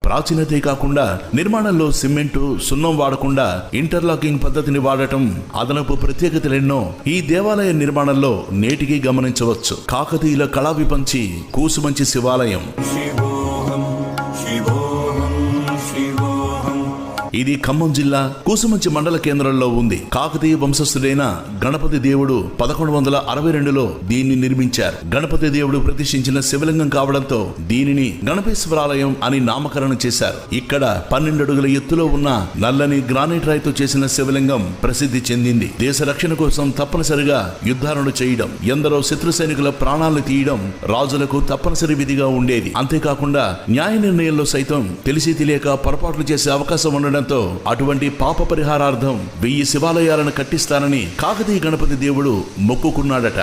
ప్రాచీనతే కాకుండా నిర్మాణంలో సిమెంటు సున్నం వాడకుండా ఇంటర్లాకింగ్ పద్ధతిని వాడటం అదనపు ప్రత్యేకతలెన్నో ఈ దేవాలయ నిర్మాణంలో నేటికి గమనించవచ్చు. కాకతీయుల కళా విపంచి కూసుమంచి శివాలయం. ఇది ఖమ్మం జిల్లా కూసుమంచి మండల కేంద్రంలో ఉంది. కాకతీయ వంశస్థుడైన గణపతి దేవుడు 1162లో దీన్ని నిర్మించారు. గణపతి దేవుడు ప్రతిష్ఠించిన శివలింగం కావడంతో దీనిని గణపేశ్వరాలయం అని నామకరణం చేశారు. ఇక్కడ 12 అడుగుల ఎత్తులో ఉన్న నల్లని గ్రానైట్ రాయితో చేసిన శివలింగం ప్రసిద్ధి చెందింది. దేశ రక్షణ కోసం తప్పనిసరిగా యుద్ధాలను చేయడం, ఎందరో శత్రు సైనికుల ప్రాణాలను తీయడం రాజులకు తప్పనిసరి విధిగా ఉండేది. అంతేకాకుండా న్యాయ నిర్ణయంలో సైతం తెలిసి తెలియక పొరపాట్లు చేసే అవకాశం ఉండడం అటువంటి పాప పరిహారార్థం 1000 శివాలయాలను కట్టిస్తానని కాకతీయ గణపతి దేవుడు మొక్కుకున్నాడట.